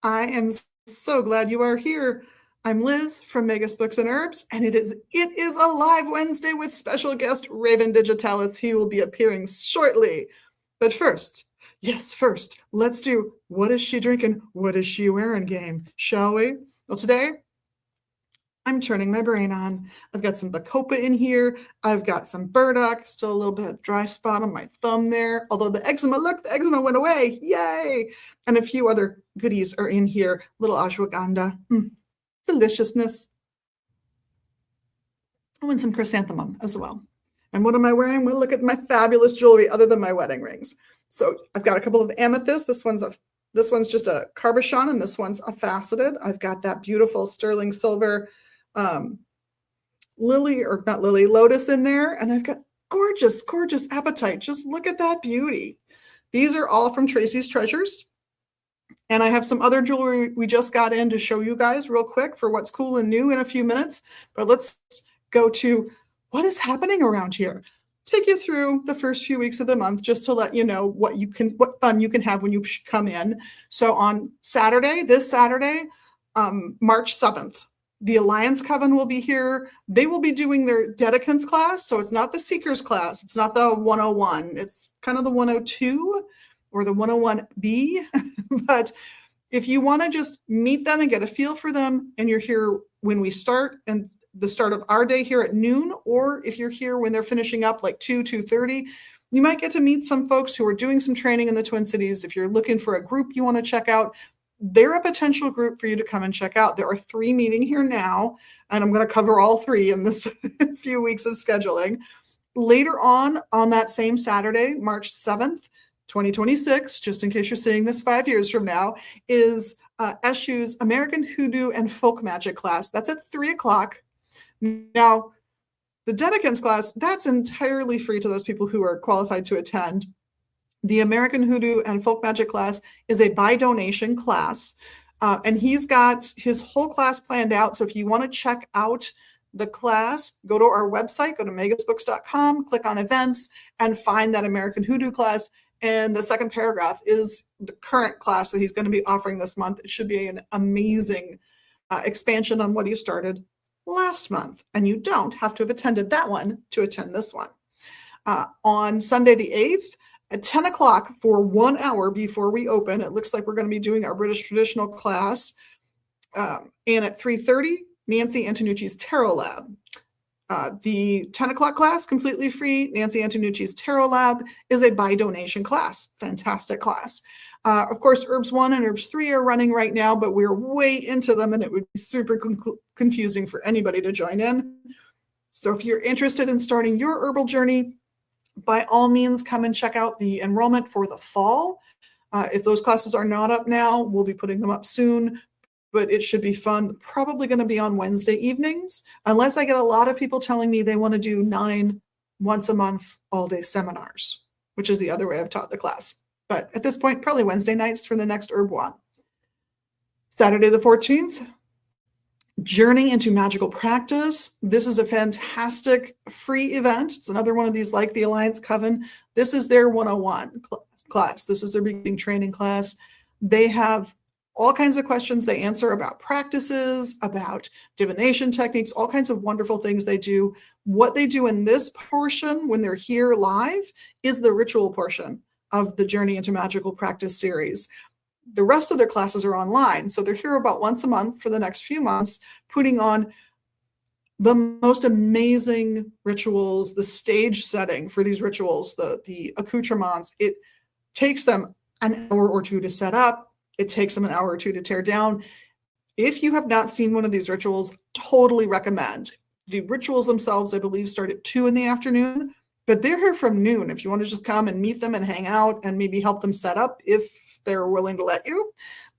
I am so glad you are here. I'm Liz from Megas Books and Herbs, and it is a live Wednesday with special guest Raven Digitalis. He will be appearing shortly. But first, yes, first, let's do what is she drinking, what is she wearing game, shall we? Well, today I'm turning my brain on. I've got some Bacopa in here. I've got some burdock, still a little bit of dry spot on my thumb there. Although the eczema went away. Yay! And a few other goodies are in here. Little ashwagandha. Deliciousness. Oh, and some chrysanthemum as well. And what am I wearing? Well, look at my fabulous jewelry other than my wedding rings. So I've got a couple of amethysts. This one's just a cabochon, and this one's a faceted. I've got that beautiful sterling silver lotus in there, and I've got gorgeous, gorgeous apatite. Just look at that beauty. These are all from Tracy's Treasures. And I have some other jewelry we just got in to show you guys real quick for what's cool and new in a few minutes. But let's go to what is happening around here. Take you through the first few weeks of the month just to let you know what fun you can have when you come in. So on this Saturday, March 7th, the Alliance Coven will be here. They will be doing their Dedicants class. So it's not the Seekers class. It's not the 101. It's kind of the 102 or the 101B. But if you want to just meet them and get a feel for them, and you're here when we start and the start of our day here at noon, or if you're here when they're finishing up like 2:30, you might get to meet some folks who are doing some training in the Twin Cities. If you're looking for a group you want to check out, they're a potential group for you to come and check out. There are 3 meeting here now, and I'm going to cover all 3 in this few weeks of scheduling. Later on that same Saturday, March 7th, 2026, just in case you're seeing this 5 years from now, is SU's American Hoodoo and Folk Magic class. That's at 3 o'clock. Now, the Dedicants class, that's entirely free to those people who are qualified to attend. The American Hoodoo and Folk Magic class is a by donation class, and he's got his whole class planned out. So if you want to check out the class, go to our website, go to megasbooks.com, click on events, and find that American Hoodoo class. And the second paragraph is the current class that he's going to be offering this month. It should be an amazing expansion on what he started last month. And you don't have to have attended that one to attend this one. On Sunday the 8th, at 10 o'clock for 1 hour before we open, it looks like we're going to be doing our British traditional class. And at 3:30, Nancy Antonucci's Tarot Lab. The 10 o'clock class, completely free. Nancy Antonucci's Tarot Lab is a by donation class. Fantastic class. Of course, Herbs 1 and Herbs 3 are running right now, but we're way into them, and it would be super confusing for anybody to join in. So if you're interested in starting your herbal journey, by all means, come and check out the enrollment for the fall. If those classes are not up now, we'll be putting them up soon. But it should be fun. Probably going to be on Wednesday evenings, unless I get a lot of people telling me they want to do 9 once a month all-day seminars, which is the other way I've taught the class. But at this point, probably Wednesday nights for the next Herb 1. Saturday the 14th, Journey into Magical Practice. This is a fantastic free event. It's another one of these like the Alliance Coven. This is their 101 class. This is their beginning training class. They have all kinds of questions they answer about practices, about divination techniques, all kinds of wonderful things they do. What they do in this portion when they're here live is the ritual portion of the Journey into Magical Practice series. The rest of their classes are online. So they're here about once a month for the next few months, putting on the most amazing rituals, the stage setting for these rituals, the accoutrements. It takes them an hour or 2 to set up. It takes them an hour or 2 to tear down. If you have not seen one of these rituals, totally recommend. The rituals themselves, I believe, start at 2 in the afternoon, but they're here from noon. If you want to just come and meet them and hang out and maybe help them set up, if they're willing to let you,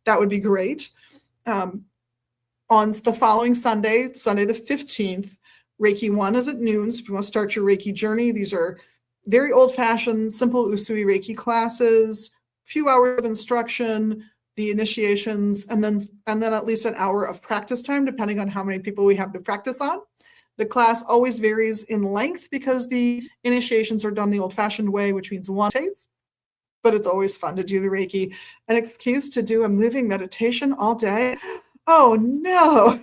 that would be great. On the following Sunday, Sunday the 15th, Reiki 1 is at noon. So if you want to start your Reiki journey, these are very old-fashioned, simple Usui Reiki classes, few hours of instruction, the initiations, and then at least an hour of practice time, depending on how many people we have to practice on. The class always varies in length because the initiations are done the old-fashioned way, which means 1 takes. but it's always fun to do the Reiki. An excuse to do a moving meditation all day? Oh no,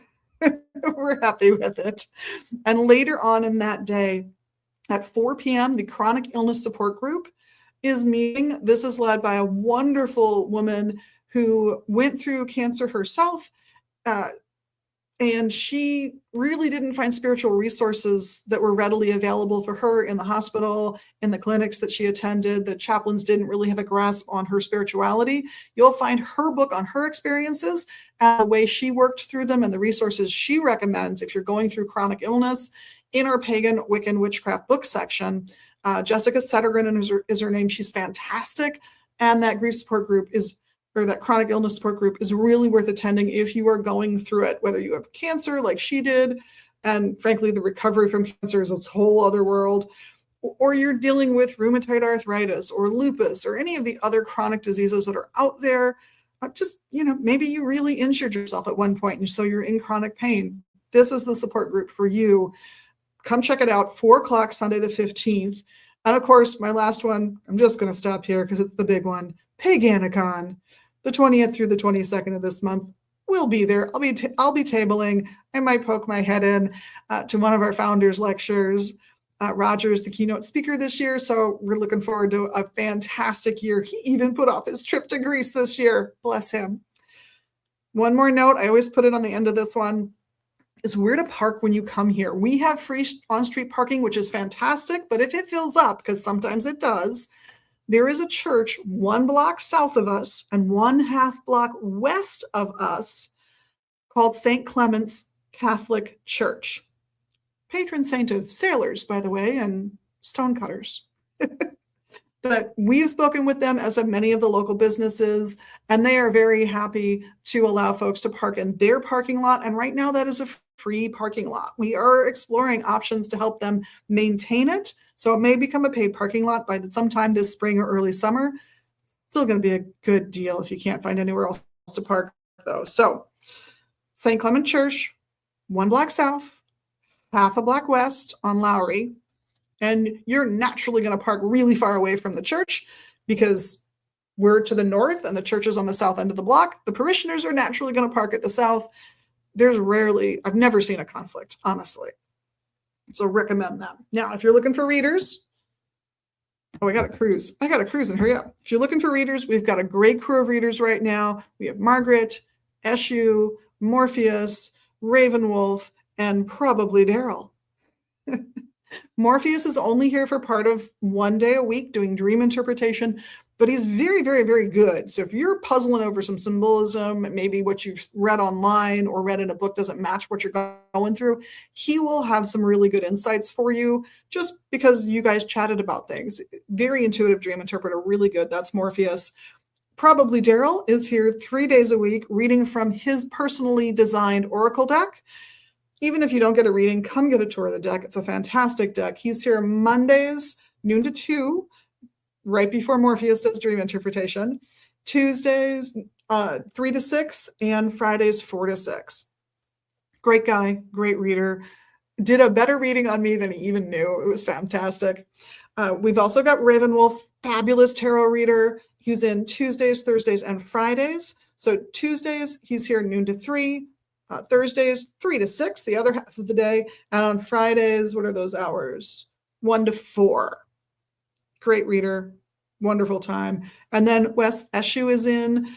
we're happy with it. And later on in that day, at 4 p.m., the Chronic Illness Support Group is meeting. This is led by a wonderful woman who went through cancer herself. And she really didn't find spiritual resources that were readily available for her in the hospital, in the clinics that she attended. The chaplains didn't really have a grasp on her spirituality. You'll find her book on her experiences and the way she worked through them and the resources she recommends if you're going through chronic illness in our Pagan Wiccan Witchcraft book section. Jessica Settergren is her name. She's fantastic. And that grief support group that chronic illness support group is really worth attending if you are going through it, whether you have cancer like she did, and frankly, the recovery from cancer is a whole other world, or you're dealing with rheumatoid arthritis or lupus or any of the other chronic diseases that are out there. Just, maybe you really injured yourself at one point and so you're in chronic pain. This is the support group for you. Come check it out, 4 o'clock, Sunday the 15th. And of course, my last one, I'm just going to stop here because it's the big one, Paganicon. The 20th through the 22nd of this month, we'll be there. I'll be tabling. I might poke my head in to one of our founders' lectures. Roger's the keynote speaker this year, so we're looking forward to a fantastic year. He even put off his trip to Greece this year. Bless him. One more note, I always put it on the end of this one, is where to park when you come here. We have free on-street parking, which is fantastic, but if it fills up, because sometimes it does, there is a church 1 block south of us and 1/2 block west of us called St. Clement's Catholic Church. Patron saint of sailors, by the way, and stonecutters. But we've spoken with them, as have many of the local businesses, and they are very happy to allow folks to park in their parking lot. And right now that is a free parking lot. We are exploring options to help them maintain it. So it may become a paid parking lot by sometime this spring or early summer. Still going to be a good deal if you can't find anywhere else to park, though. So St. Clement Church, 1 block south, 1/2 block west on Lowry. And you're naturally going to park really far away from the church because we're to the north and the church is on the south end of the block. The parishioners are naturally going to park at the south. I've never seen a conflict, honestly. So recommend that. Now, if you're looking for readers, I got a cruise and hurry up. If you're looking for readers, we've got a great crew of readers right now. We have Margaret, Eshu, Morpheus, Ravenwolf, and probably Daryl. Morpheus is only here for part of 1 day a week doing dream interpretation, but he's very, very, very good. So if you're puzzling over some symbolism, maybe what you've read online or read in a book doesn't match what you're going through, he will have some really good insights for you just because you guys chatted about things. Very intuitive dream interpreter, really good. That's Morpheus. Probably Daryl is here 3 days a week reading from his personally designed oracle deck. Even if you don't get a reading, come get a tour of the deck. It's a fantastic deck. He's here Mondays, noon to 2, right before Morpheus does dream interpretation. Tuesdays, 3 to 6, and Fridays, 4 to 6. Great guy, great reader. Did a better reading on me than he even knew. It was fantastic. We've also got Ravenwolf, fabulous tarot reader. He's in Tuesdays, Thursdays, and Fridays. So Tuesdays, he's here noon to 3. Thursdays, 3 to 6, the other half of the day. And on Fridays, what are those hours? 1 to 4. Great reader, wonderful time. And then Wes Eshu is in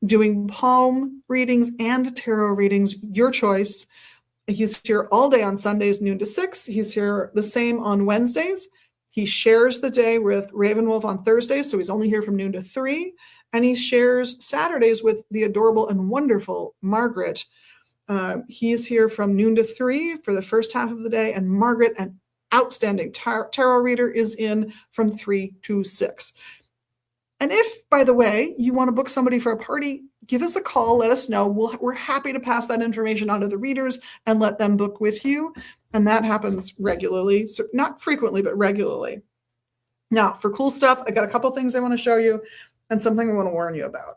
doing palm readings and tarot readings, your choice. He's here all day on Sundays, noon to 6. He's here the same on Wednesdays. He shares the day with Ravenwolf on Thursdays, so he's only here from noon to 3. And he shares Saturdays with the adorable and wonderful Margaret. He's here from noon to 3 for the first half of the day, and Margaret, an outstanding tarot reader, is in from 3 to 6. And if, by the way, you want to book somebody for a party, give us a call, let us know. We're happy to pass that information on to the readers and let them book with you. And that happens regularly, so not frequently, but regularly. Now, for cool stuff, I got a couple things I want to show you and something I want to warn you about.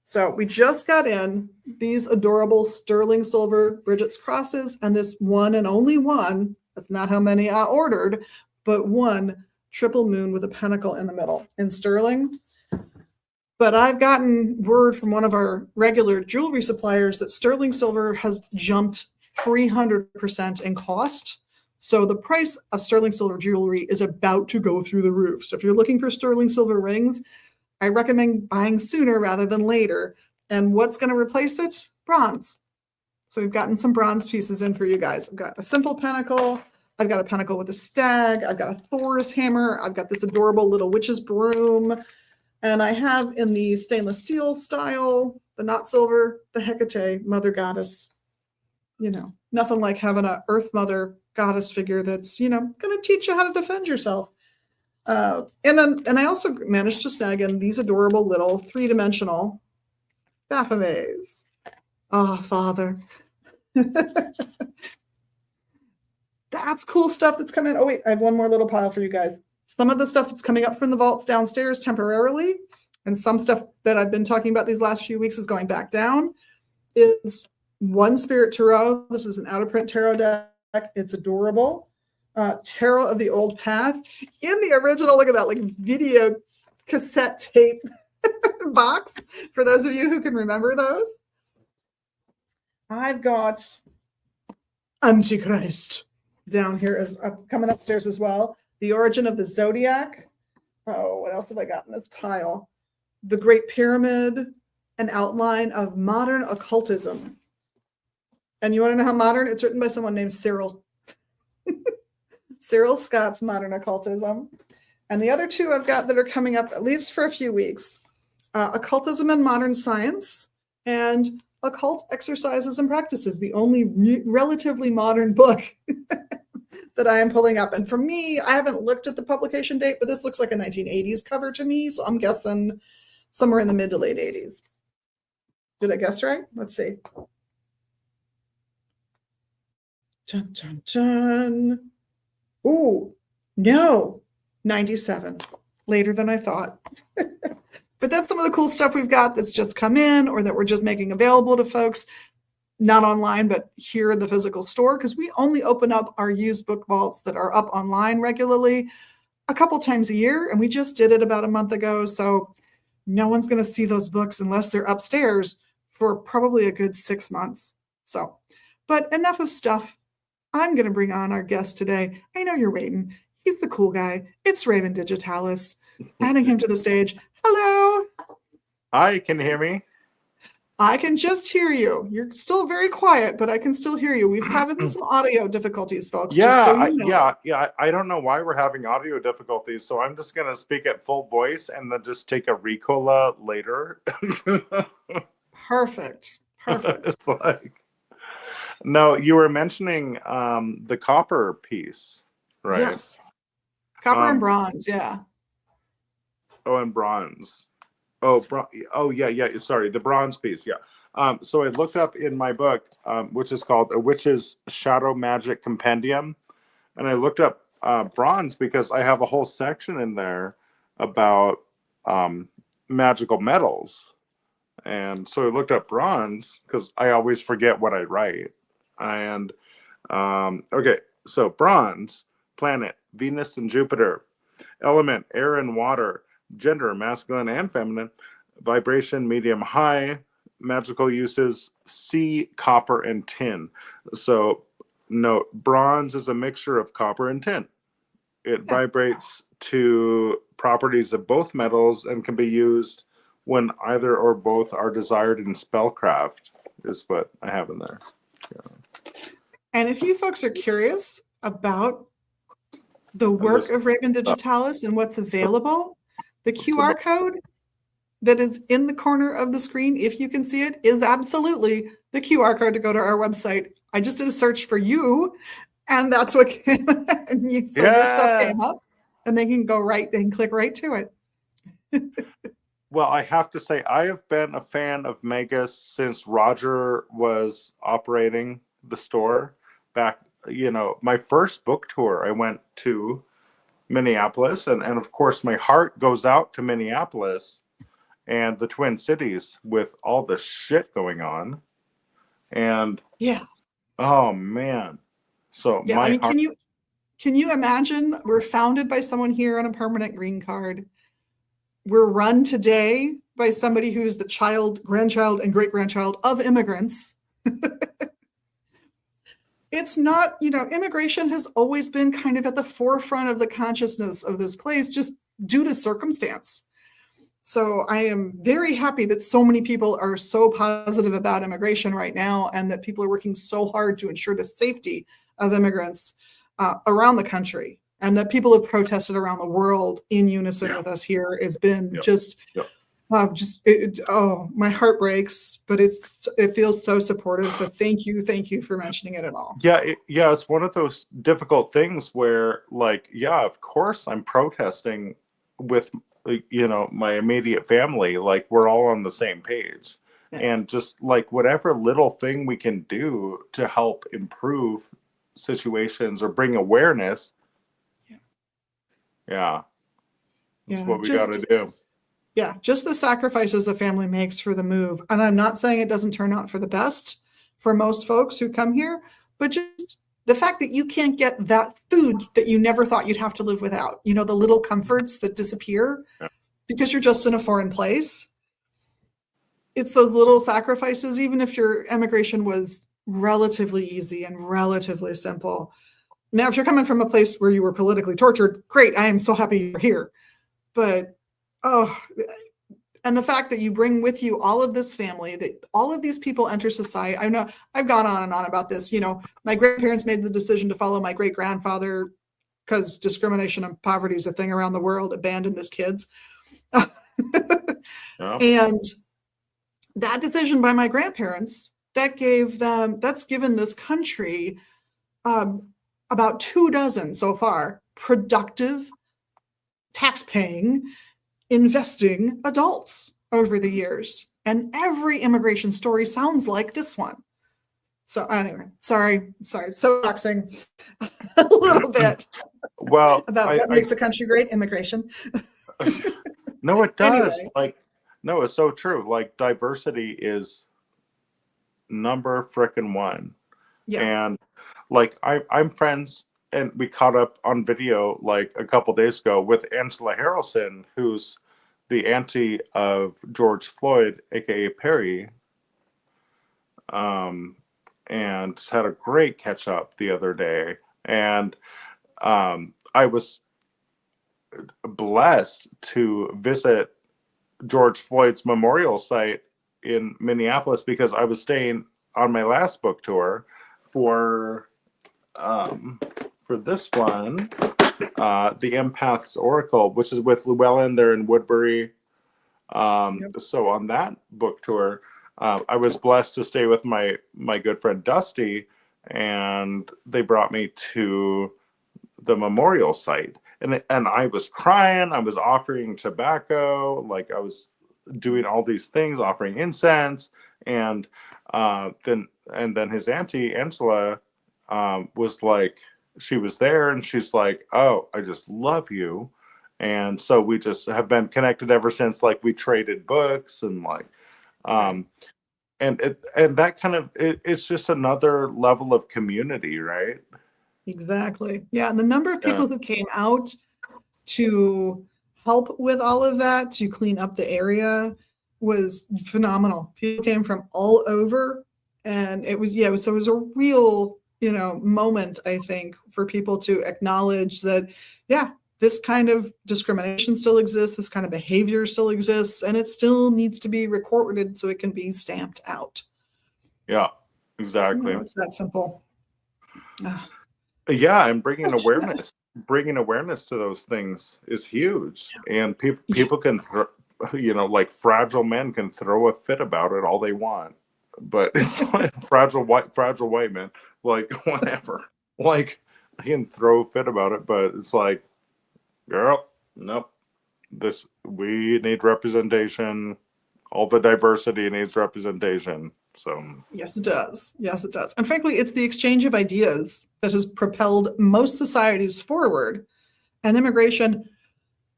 So we just got in these adorable sterling silver Bridget's crosses and this one and only one, that's not how many I ordered, but one triple moon with a pentacle in the middle in sterling. But I've gotten word from one of our regular jewelry suppliers that sterling silver has jumped 300% in cost. So the price of sterling silver jewelry is about to go through the roof. So if you're looking for sterling silver rings, I recommend buying sooner rather than later. And what's going to replace it? Bronze. So we've gotten some bronze pieces in for you guys. I've got a simple pentacle. I've got a pentacle with a stag. I've got a Thor's hammer. I've got this adorable little witch's broom. And I have in the stainless steel style, the not silver, the Hecate, mother goddess. You know, nothing like having an earth mother goddess figure that's, you know, going to teach you how to defend yourself. And I also managed to snag in these adorable little three-dimensional Baphomets. Oh, Father. That's cool stuff that's coming. Oh, wait, I have one more little pile for you guys. Some of the stuff that's coming up from the vaults downstairs temporarily, and some stuff that I've been talking about these last few weeks is going back down, is One Spirit Tarot. This is an out-of-print tarot deck. It's adorable. Tarot of the Old Path. In the original, look at that, like video cassette tape box, for those of you who can remember those. I've got Antichrist down here is coming upstairs as well. The Origin of the Zodiac. Oh, what else have I got in this pile? The Great Pyramid, an outline of modern occultism. And you want to know how modern? It's written by someone named Cyril. Cyril Scott's Modern Occultism. And the other two I've got that are coming up at least for a few weeks. Occultism and Modern Science and Occult Exercises and Practices, the only relatively modern book that I am pulling up. And for me, I haven't looked at the publication date, but this looks like a 1980s cover to me. So I'm guessing somewhere in the mid to late 80s. Did I guess right? Let's see. Dun, dun, dun. Ooh, no, 97. Later than I thought. But that's some of the cool stuff we've got that's just come in or that we're just making available to folks. Not online, but here in the physical store, because we only open up our used book vaults that are up online regularly a couple times a year. And we just did it about a month ago. So no one's going to see those books unless they're upstairs for probably a good 6 months. So, but enough of stuff. I'm going to bring on our guest today. I know you're waiting. He's the cool guy. It's Raven Digitalis. Adding him to the stage. Hello. Hi, can you hear me? I can just hear you. You're still very quiet, but I can still hear you. We've having some audio difficulties, folks. Yeah. I don't know why we're having audio difficulties, so I'm just gonna speak at full voice and then just take a Ricola later. Perfect. It's like, no, you were mentioning the copper piece, right? Yes. Copper and bronze, yeah. Oh, and bronze. Yeah. Sorry, the bronze piece. Yeah. So I looked up in my book, which is called A Witch's Shadow Magic Compendium, and I looked up bronze because I have a whole section in there about magical metals, and so I looked up bronze because I always forget what I write. And okay, so bronze, planet Venus and Jupiter, element air and water. Gender, masculine and feminine, vibration, medium, high, magical uses, C, copper, and tin. So note, bronze is a mixture of copper and tin. It vibrates to properties of both metals and can be used when either or both are desired in spellcraft, is what I have in there. Yeah. And if you folks are curious about the work of Raven Digitalis and what's available, the QR code that is in the corner of the screen, if you can see it, is absolutely the QR code to go to our website. I just did a search for you, and that's what came. And your stuff came up, and they can go right. They can click right to it. Well, I have to say, I have been a fan of Megas since Roger was operating the store back. You know, my first book tour, I went to Minneapolis, and of course my heart goes out to Minneapolis and the Twin Cities with all the shit going on. And oh man, so yeah, I mean, can you imagine? We're founded by someone here on a permanent green card. We're run today by somebody who's the child, grandchild, and great-grandchild of immigrants. It's not, immigration has always been kind of at the forefront of the consciousness of this place, just due to circumstance. So I am very happy that so many people are so positive about immigration right now, and that people are working so hard to ensure the safety of immigrants around the country, and that people have protested around the world in unison with us here. It's been my heart breaks, but it feels so supportive. So thank you for mentioning it at all. It's one of those difficult things where, like, of course I'm protesting with my immediate family. Like, we're all on the same page, and just like whatever little thing we can do to help improve situations or bring awareness. That's what we got to do. Yeah, just the sacrifices a family makes for the move. And I'm not saying it doesn't turn out for the best for most folks who come here, but just the fact that you can't get that food that you never thought you'd have to live without, the little comforts that disappear because you're just in a foreign place. It's those little sacrifices, even if your immigration was relatively easy and relatively simple. Now, if you're coming from a place where you were politically tortured, great, I am so happy you're here. But and the fact that you bring with you all of this family, that all of these people enter society. I know I've gone on and on about this. My grandparents made the decision to follow my great grandfather because discrimination and poverty is a thing around the world, abandoned as kids. And that decision by my grandparents, that's given this country about 24 so far productive, tax-paying, investing adults over the years. And every immigration story sounds like this one. So anyway, sorry, soapboxing a little bit about what makes a country great, immigration. No, it does. Anyway. It's so true. Like, diversity is number frickin' one. And like, I'm friends, and we caught up on video like a couple days ago with Angela Harrelson, who's the auntie of George Floyd, aka Perry, and just had a great catch up the other day. And I was blessed to visit George Floyd's memorial site in Minneapolis because I was staying on my last book tour for this one, The Empath's Oracle, which is with Llewellyn. They're in Woodbury. So on that book tour, I was blessed to stay with my good friend Dusty, and they brought me to the memorial site. And I was crying. I was offering tobacco. Like, I was doing all these things, offering incense. And then his auntie, Angela, was like, she was there, and she's like, "Oh, I just love you." And so we just have been connected ever since. Like, we traded books, and like, and that kind of, it's just another level of community, right? Exactly. Yeah. And the number of people who came out to help with all of that, to clean up the area, was phenomenal. People came from all over, and it was a real, moment, I think, for people to acknowledge that, this kind of discrimination still exists, this kind of behavior still exists, and it still needs to be recorded so it can be stamped out. Yeah, exactly. It's that simple. And bringing awareness to those things is huge. And people can, like, fragile men can throw a fit about it all they want, but it's like fragile white men, like, whatever. Like, I can throw a fit about it, but it's like, girl, nope. We need representation. All the diversity needs representation. So yes, it does. And frankly, it's the exchange of ideas that has propelled most societies forward. And immigration,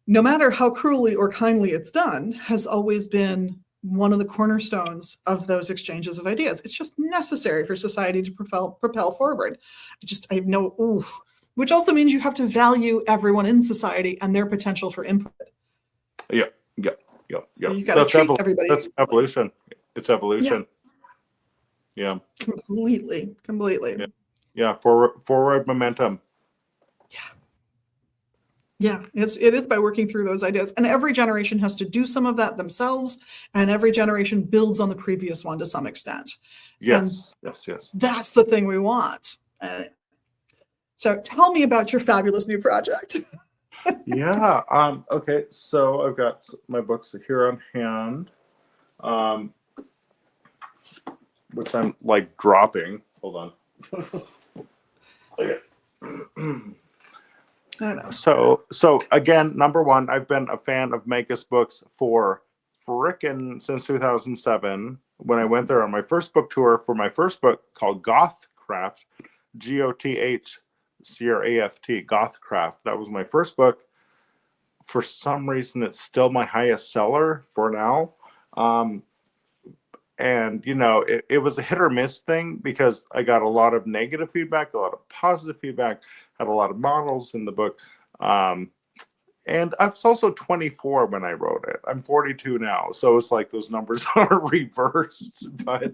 no matter how cruelly or kindly it's done, has always been one of the cornerstones of those exchanges of ideas. It's just necessary for society to propel forward. Which also means you have to value everyone in society and their potential for input. Yeah. Yep. So Yep. you got to treat everybody. That's evolution. It's Yeah, evolution. Yeah. completely, completely. Yeah. Yeah. Forward momentum. Yeah, it is by working through those ideas. And every generation has to do some of that themselves, and every generation builds on the previous one to some extent. And Yes. Yes. Yes. that's the thing we want. So tell me about your fabulous new project. Yeah. Okay. So I've got my books here on hand, um, which I'm like dropping. Hold on. Okay. I don't know. So again, number one, I've been a fan of Magus books for frickin' since 2007 when I went there on my first book tour for my first book called Gothcraft, Gothcraft, Gothcraft. That was my first book. For some reason, it's still my highest seller for now. And it was a hit or miss thing because I got a lot of negative feedback, a lot of positive feedback, had a lot of models in the book. And I was also 24 when I wrote it. I'm 42 now, so it's like those numbers are reversed. But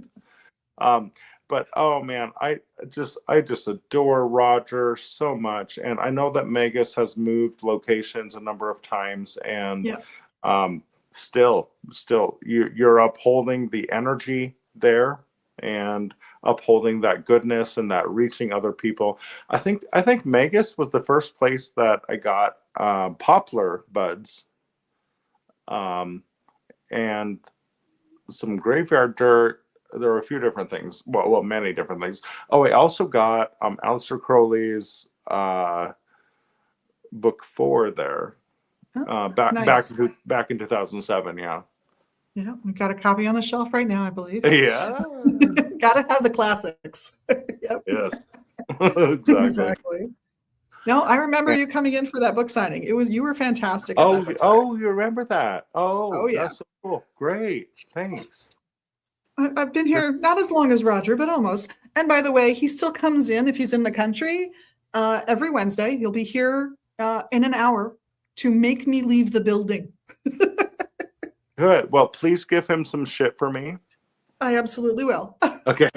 oh man, I just adore Roger so much, and I know that Magus has moved locations a number of times, and Yeah. still you're upholding the energy there and upholding that goodness and that reaching other people. I think Magus was the first place that I got poplar buds, and some graveyard dirt. There were a few different things. Well, many different things. Oh, I also got Alistair Crowley's book 4 there. Oh, Back nice. back in 2007. Yeah. Yeah, we've got a copy on the shelf right now, I believe. Yeah. Got to have the classics. Yep, Yes. Exactly. exactly. No, I remember And- you coming in for that book signing. You were fantastic at oh, that book signing. you remember that? Oh Oh, yeah. that's so cool. Great. Thanks. I've been here not as long as Roger, but almost. And by the way, he still comes in if he's in the country every Wednesday. He'll be here in an hour to make me leave the building. Good. Well, please give him some shit for me. I absolutely will. Okay.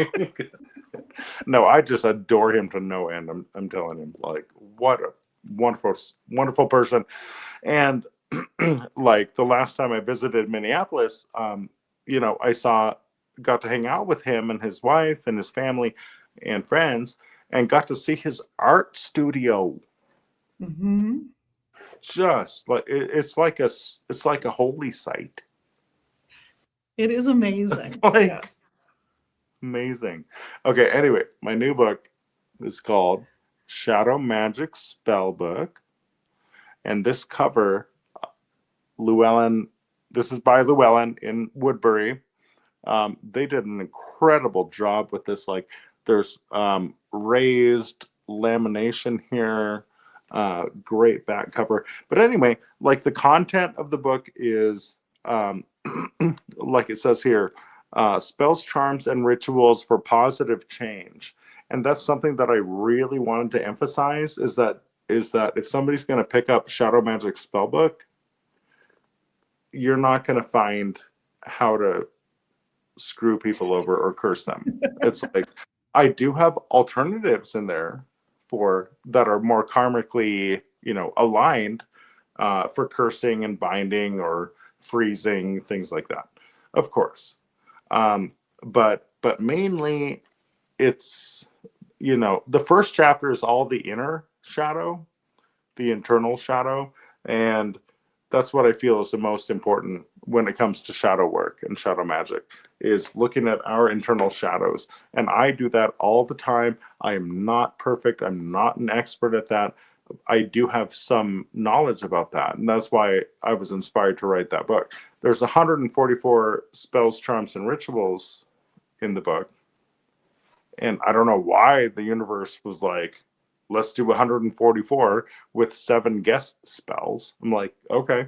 No, I just adore him to no end. I'm telling him, like, what a wonderful person. And like the last time I visited Minneapolis, got to hang out with him and his wife and his family and friends, and got to see his art studio. Mm-hmm. Just like it's like a holy site. It is amazing. It's like Yes. amazing. Okay, anyway, my new book is called Shadow Magic Spellbook. And this cover, Llewellyn, this is by Llewellyn in Woodbury. They did an incredible job with this. Like, there's raised lamination here, great back cover. But anyway, like the content of the book is, like it says here, spells, charms, and rituals for positive change. And that's something that I really wanted to emphasize is that if somebody's going to pick up Shadow Magic Spellbook, you're not going to find how to screw people over or curse them. It's like, I do have alternatives in there that are more karmically, aligned, for cursing and binding or freezing, things like that, of course. But mainly it's, the first chapter is all the inner shadow, the internal shadow, and that's what I feel is the most important when it comes to shadow work and shadow magic, is looking at our internal shadows. And I do that all the time. I am not perfect. I'm not an expert at that. I do have some knowledge about that, and that's why I was inspired to write that book. There's 144 spells, charms, and rituals in the book, and I don't know why the universe was like, let's do 144 with 7 guest spells. I'm like, okay,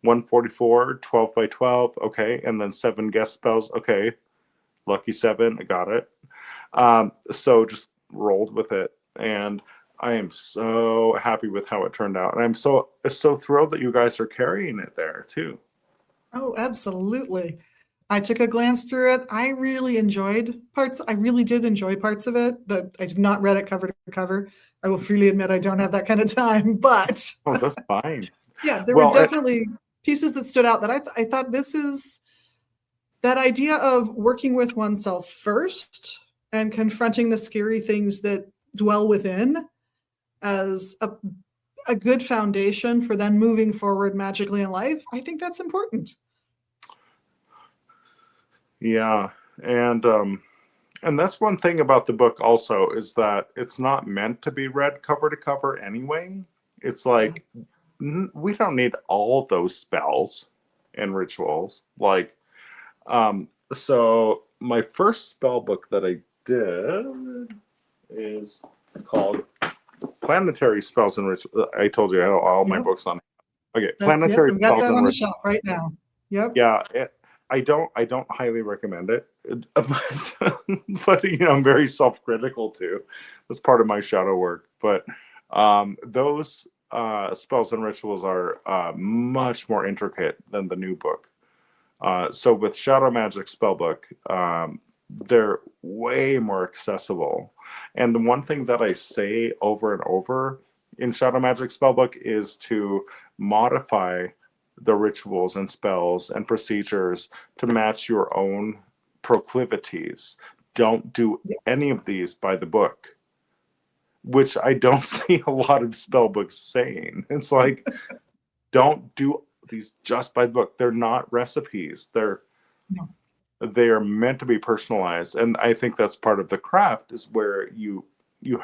144, 12 by 12, okay, and then 7 guest spells, okay, lucky 7, I got it. So just rolled with it, and I am so happy with how it turned out, and I'm so thrilled that you guys are carrying it there too. Oh, absolutely. I took a glance through it. I really enjoyed parts. I really did enjoy parts of it. That I did not read it cover to cover. I will freely admit I don't have that kind of time, but Oh, that's fine. yeah, there were Well, definitely pieces that stood out that I thought this is that idea of working with oneself first and confronting the scary things that dwell within as a good foundation for then moving forward magically in life. I think that's important. yeah, and that's one thing about the book also is that it's not meant to be read cover to cover anyway. It's Yeah. like we don't need all those spells and rituals. Like, so my first spell book that I did is called Planetary Spells and Rituals. I told you I have all my Yep. books on. Okay, Yep. Planetary I've got Spells that and on the Rituals. shelf right now. Yep. Yeah, I don't highly recommend it, but I'm very self-critical too. That's part of my shadow work. But those spells and rituals are much more intricate than the new book. So with Shadow Magic Spellbook, they're way more accessible. And the one thing that I say over and over in Shadow Magic Spellbook is to modify the rituals and spells and procedures to match your own proclivities. Don't do Yeah. any of these by the book, which I don't see a lot of spell books saying. It's like, don't do these just by the book. They're not recipes. No. They are meant to be personalized, and I think that's part of the craft is where you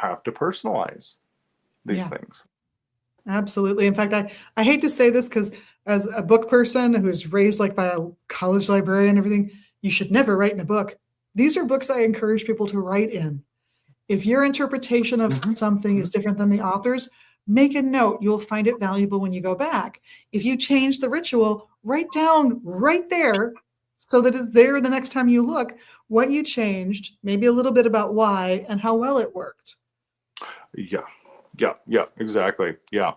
have to personalize these Yeah. things. Absolutely. In fact, I hate to say this because as a book person who's raised like by a college librarian and everything, you should never write in a book. These are books I encourage people to write in. If your interpretation of Mhm. something is different than the author's, make a note. You'll find it valuable when you go back. If you change the ritual, write down right there so that it's there the next time you look what you changed, maybe a little bit about why and how well it worked. Yeah, yeah, exactly. Yeah,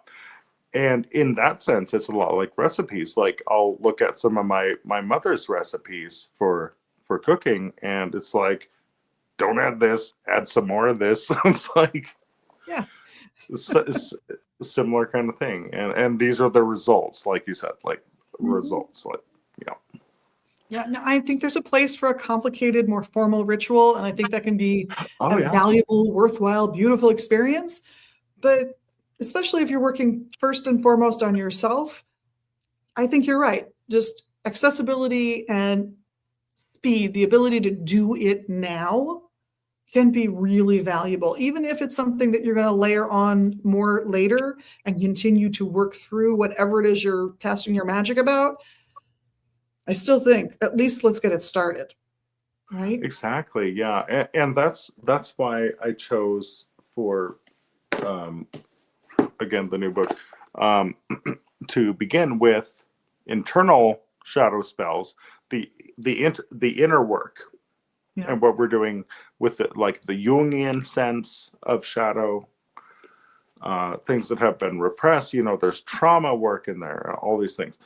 and in that sense, it's a lot like recipes. Like I'll look at some of my mother's recipes for cooking, and it's like, don't add this, add some more of this. It's like Yeah. it's a similar kind of thing, and these are the results, like you said, like Mhm. results, like you know. Yeah, no, I think there's a place for a complicated, more formal ritual, and I think that can be Oh a yeah, valuable, worthwhile, beautiful experience. But especially if you're working first and foremost on yourself, I think you're right. Just accessibility and speed, the ability to do it now can be really valuable, even if it's something that you're going to layer on more later and continue to work through whatever it is you're casting your magic about. I still think at least let's get it started, right? exactly. Yeah, and that's why I chose for um, again the new book um, to begin with internal shadow spells, the inner work, Yeah. and what we're doing with it, like the Jungian sense of shadow, things that have been repressed. There's trauma work in there, all these things.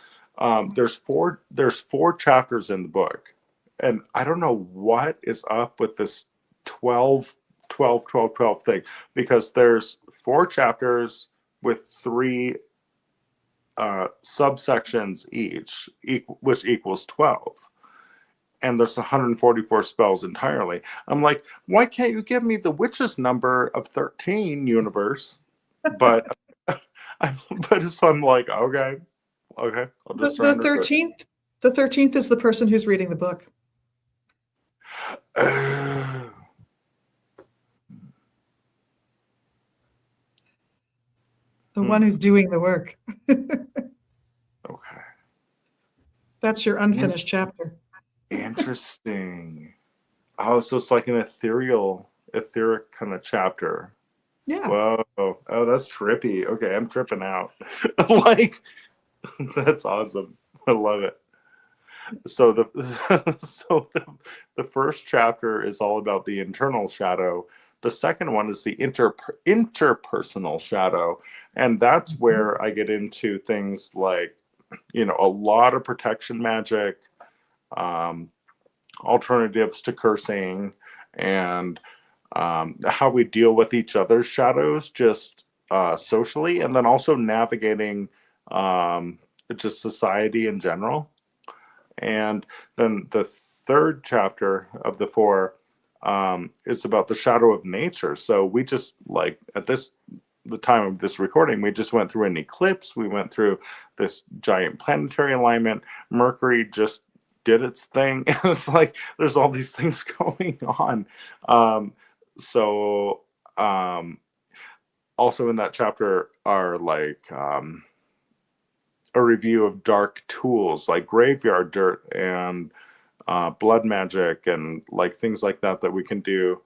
There's four chapters in the book, and I don't know what is up with this 12, 12, 12, 12 thing, because there's four chapters with three subsections each, which equals 12. And there's 144 spells entirely. I'm like, why can't you give me the witch's number of 13, universe? But I'm like, okay, I'll The just the surrender to it. 13th, the 13th is the person who's reading the book. Oh, The one who's doing the work. okay. That's your In- unfinished chapter. Interesting. Oh, so it's like an etheric kind of chapter. Yeah. Whoa. Oh, that's trippy. Okay, I'm tripping out. Like, that's awesome. I love it. So the the first chapter is all about the internal shadow. The second one is the interpersonal shadow, and that's Mhm. where I get into things like a lot of protection magic, um, alternatives to cursing, and how we deal with each other's shadows just socially, and then also navigating um, just society in general. And then the third chapter of the four is about the shadow of nature. So we just, like, at the time of this recording, we just went through an eclipse. We went through this giant planetary alignment. Mercury just did its thing. It's like there's all these things going on. So also in that chapter are like a review of dark tools like graveyard dirt and blood magic and like things like that that we can do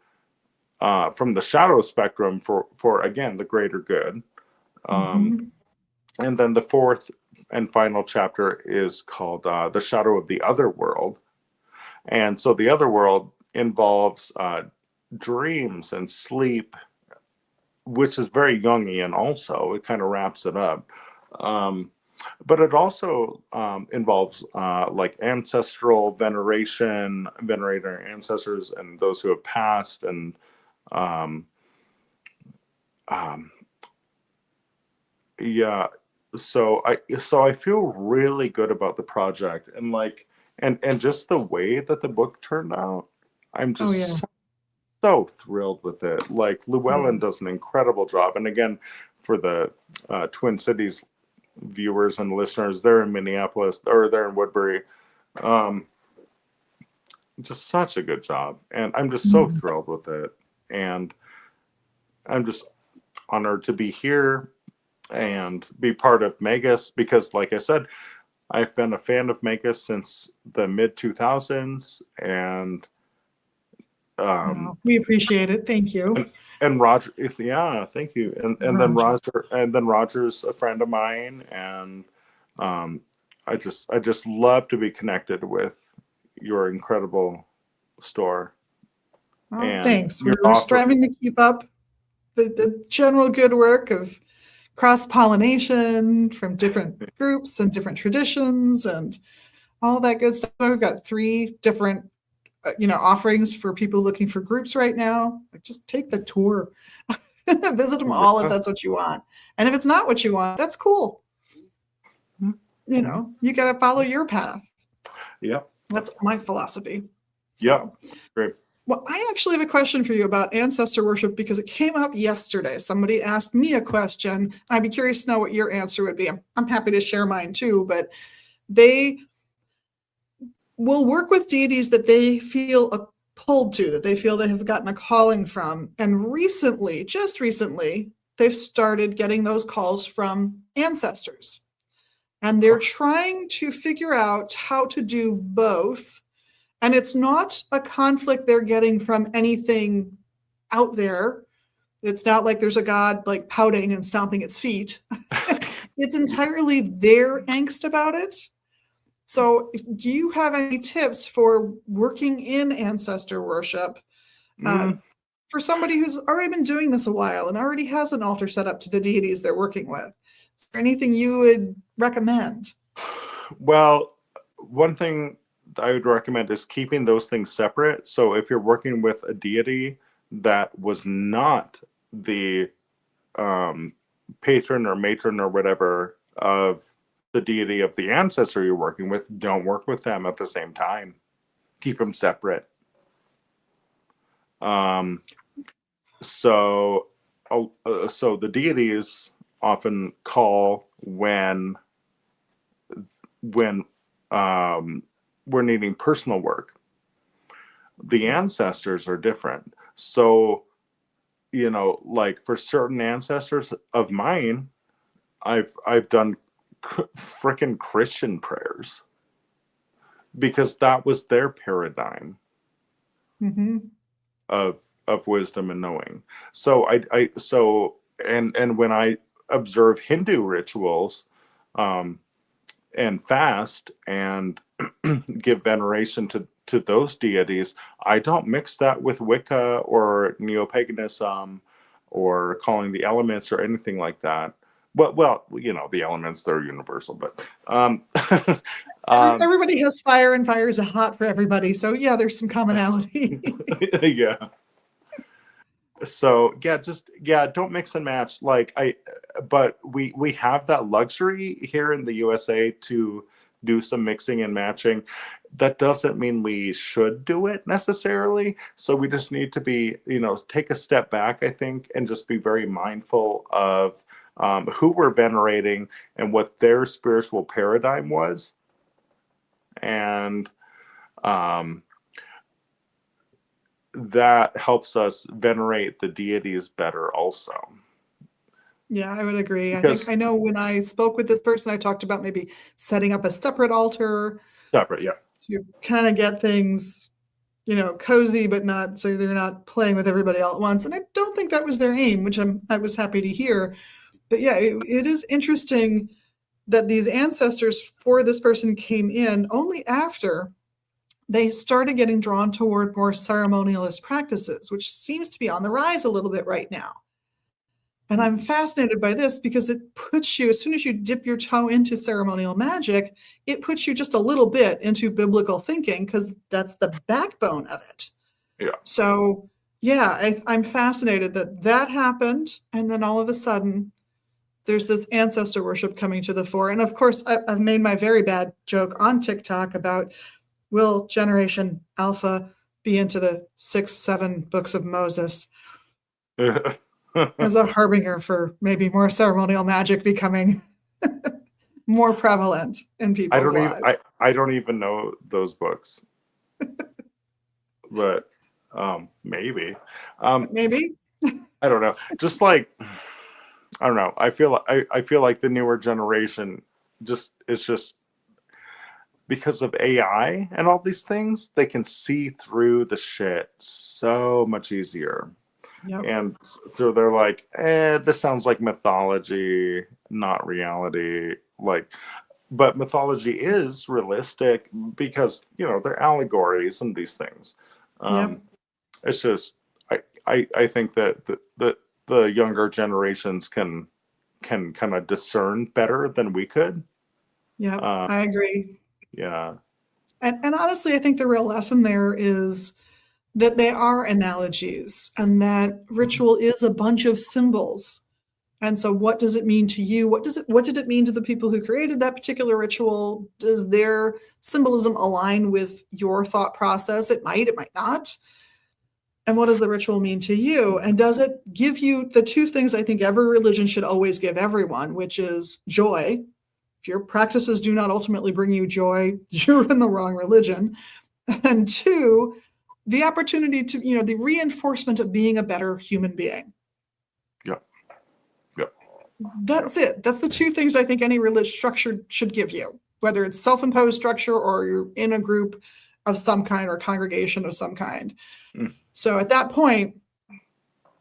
from the shadow spectrum for again the greater good. And then the fourth and final chapter is called The Shadow of the Other World. And so the other world involves dreams and sleep, which is very Jungian also. It kind of wraps it up. But it also involves like ancestral veneration, venerating our ancestors and those who have passed, and yeah. So I feel really good about the project, and like and just the way that the book turned out. I'm Oh, just yeah. so thrilled with it. Like Llewellyn Yeah. does an incredible job, and again, for the Twin Cities viewers and listeners, they're in Minneapolis or they're in Woodbury. Um, just such a good job, and I'm just so Mhm. thrilled with it, and I'm just honored to be here and be part of Megas because, like I said, I've been a fan of Megas since the mid 2000s, and um, Wow. We appreciate it. Thank you. and Roger, yeah, thank you, and then Roger. Roger's a friend of mine, and um, I just love to be connected with your incredible store Well, and thanks. your We're offer. striving to keep up the general good work of cross pollination from different groups and different traditions and all that good stuff. We've got three different offerings for people looking for groups right now. Like, just take the tour, visit them all if Yeah. that's what you want. And if it's not what you want, that's cool. You got to follow your path. Yep. That's my philosophy. Yep. So, Great. well, I actually have a question for you about ancestor worship because it came up yesterday. Somebody asked me a question. I'd be curious to know what your answer would be. I'm happy to share mine too, but they will work with deities that they feel pulled to, that they feel they have gotten a calling from. And recently, just recently, they've started getting those calls from ancestors. And they're trying to figure out how to do both. And it's not a conflict they're getting from anything out there. It's not like there's a god like pouting and stomping its feet. It's entirely their angst about it. So, do you have any tips for working in ancestor worship uh, Mm, for somebody who's already been doing this a while and already has an altar set up to the deities they're working with? Is there anything you would recommend? well, one thing I would recommend is keeping those things separate. So if you're working with a deity that was not the um, patron or matron or whatever of the deity of the ancestor you're working with, don't work with them at the same time. Keep them separate. Um, so the deities often call when we're needing personal work. The ancestors are different. So, like for certain ancestors of mine, I've done frickin' Christian prayers because that was their paradigm Mm-hmm. of wisdom and knowing. So and when I observe Hindu rituals, um, and fast and give veneration to those deities, I don't mix that with Wicca or neo-paganism or calling the elements or anything like that. Well, the elements, they're universal, but um, Everybody has fire, and fire is hot for everybody. So yeah, there's some commonality. yeah. So yeah, don't mix and match. But we have that luxury here in the USA to do some mixing and matching. That doesn't mean we should do it necessarily. So we just need to be, take a step back, I think, and just be very mindful of who we're venerating and what their spiritual paradigm was. And um, that helps us venerate the deities better also. Yeah, I would agree. Because I know when I spoke with this person, I talked about maybe setting up a separate altar separate, yeah. to kind of get things, cozy, but not so they're not playing with everybody all at once. And I don't think that was their aim, which I was happy to hear. But yeah, it is interesting that these ancestors for this person came in only after they started getting drawn toward more ceremonialist practices, which seems to be on the rise a little bit right now. And I'm fascinated by this because it puts you, as soon as you dip your toe into ceremonial magic, it puts you just a little bit into biblical thinking because that's the backbone of it. Yeah. So, yeah, I'm fascinated that that happened. And then all of a sudden, there's this ancestor worship coming to the fore. And of course, I've made my very bad joke on TikTok about will Generation Alpha be into the 6, 7 books of Moses as a harbinger for maybe more ceremonial magic becoming more prevalent in people's lives. I don't even know those books. But maybe. Maybe. I don't know. Just like I don't know. I feel like the newer generation it's just because of AI and all these things, they can see through the shit so much easier. Yep. And so they're like, this sounds like mythology, not reality. But mythology is realistic because, they're allegories and these things. Yep. It's just, I think that the younger generations can kind of discern better than we could. Yeah, I agree. Yeah. And honestly, I think the real lesson there is that they are analogies and that ritual is a bunch of symbols. And so what does it mean to you? What did it mean to the people who created that particular ritual? Does their symbolism align with your thought process? It might not. And what does the ritual mean to you? And does it give you the two things I think every religion should always give everyone, which is joy. If your practices do not ultimately bring you joy, you're in the wrong religion. And two, the opportunity to, the reinforcement of being a better human being. Yeah. That's it. That's the two things I think any religious structure should give you, whether it's self-imposed structure or you're in a group of some kind or congregation of some kind. Mm. So at that point,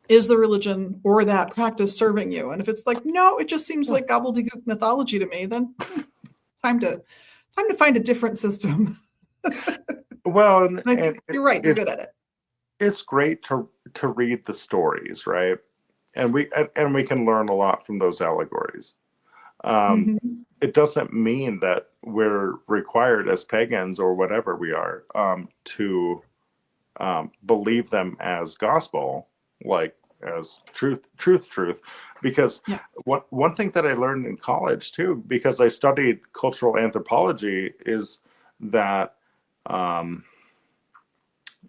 is the religion or that practice serving you? And if it's like, no, it just seems like gobbledygook mythology to me, then time to find a different system. Well, and I think you're right. They're good at it. It's great to read the stories, right? And we can learn a lot from those allegories. It doesn't mean that we're required as pagans or whatever we are to believe them as gospel, like as truth, because one thing that I learned in college too, because I studied cultural anthropology, is that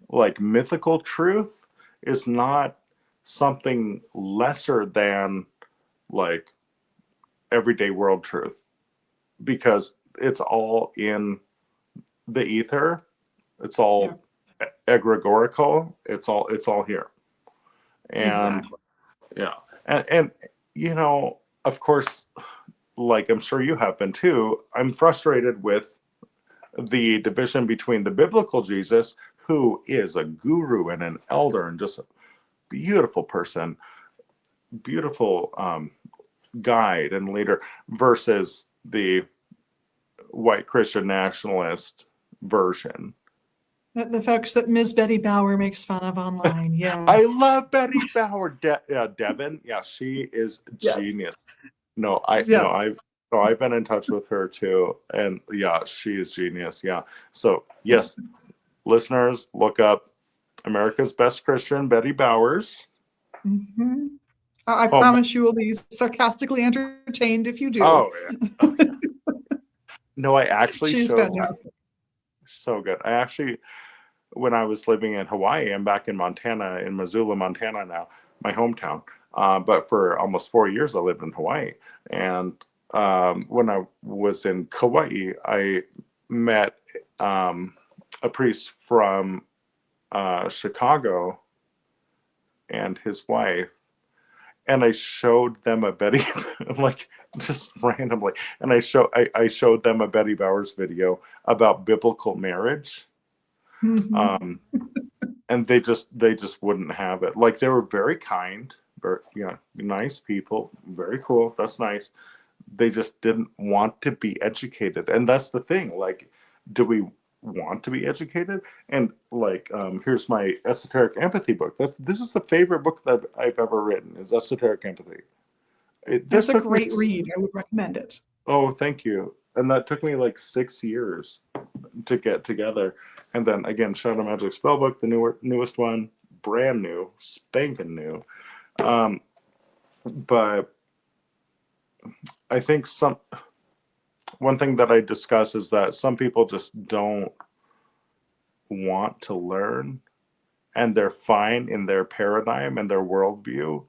like mythical truth is not something lesser than like everyday world truth, because it's all in the ether, it's all egregorical, it's all here. And exactly. Yeah. And of course, like I'm sure you have been too, I'm frustrated with the division between the biblical Jesus, who is a guru and an elder and just a beautiful person, beautiful guide and leader, versus the white Christian nationalist version. The folks that Ms. Betty Bauer makes fun of online. Yeah. I love Betty Bauer. Devin. Yeah, she is genius. No, Yes. I've been in touch with her too, and yeah, she is genius. Yeah. So yes, listeners, look up America's Best Christian, Betty Bowers. Mhm. I Oh, promise you will be sarcastically entertained if you do. oh yeah. Oh, yeah. No, I actually She's showed fantastic. so good. I actually, when I was living in Hawaii, I'm back in Montana, in Missoula, Montana now, my hometown. But for almost 4 years, I lived in Hawaii. And when I was in Kauai, I met a priest from Chicago and his wife, and I showed them a Betty, like just randomly, and I showed them a Betty Bowers video about biblical marriage. Mhm. Um, and they just wouldn't have it. Like they were very kind, very yeah, nice people, very cool. That's nice. They just didn't want to be educated, and that's the thing. Like, do we want to be educated? And like, here's my esoteric empathy book. This is the favorite book that I've ever written. Is esoteric empathy. This That's a took me. great read. I would recommend it. Oh, thank you. And that took me like 6 years to get together. And then again, Shadow Magic Spellbook, the newest one, brand new, spanking new. Um, but I think one thing that I discuss is that some people just don't want to learn, and they're fine in their paradigm and their worldview.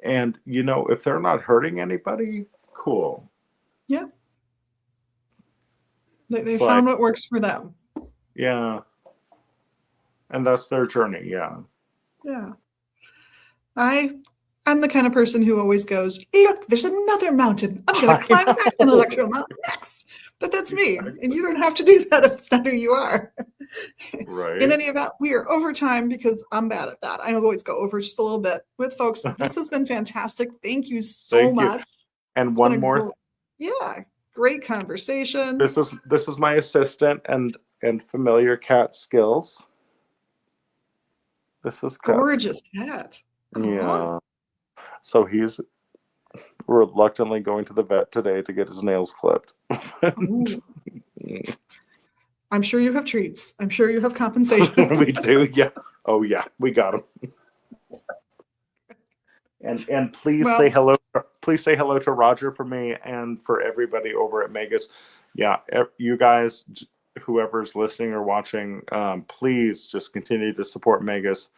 And if they're not hurting anybody, cool. Yeah. They It's like, found what works for them. yeah, and that's their journey. Yeah. Yeah. I'm the kind of person who always goes, look, there's another mountain. I'm going to I climb that know. intellectual mountain next. But that's me. And Exactly. you don't have to do that if it's not who you are. In Right. any event, we are over time because I'm bad at that. I always go over just a little bit with folks. This has been fantastic. Thank you so Thank you. much. And It's been one a more. great conversation. This is my assistant and familiar cat skills. This is cat. Gorgeous cat. Aw. Yeah. So he's reluctantly going to the vet today to get his nails clipped. Ooh. I'm sure you have treats. I'm sure you have compensation. We do, yeah. Oh yeah, we got him. And please say Well, hello. Please say hello to Roger for me and for everybody over at Megas. Yeah, you guys, whoever's listening or watching, please just continue to support Megas.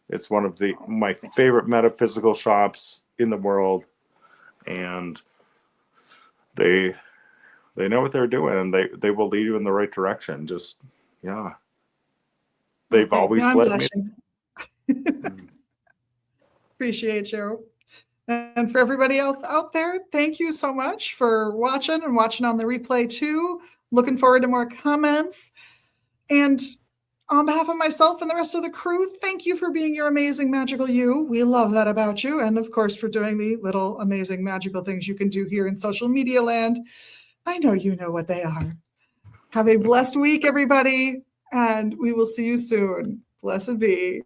It's one of my favorite metaphysical shops in the world, and they know what they're doing, and they will lead you in the right direction. Just yeah, they've thank you. always I'm led me. blushing. Appreciate you. And for everybody else out there, thank you so much for watching and watching on the replay too. Looking forward to more comments. And on behalf of myself and the rest of the crew, thank you for being your amazing magical you. We love that about you. And of course, for doing the little amazing magical things you can do here in social media land. I know you know what they are. Have a blessed week, everybody. And we will see you soon. Blessed be.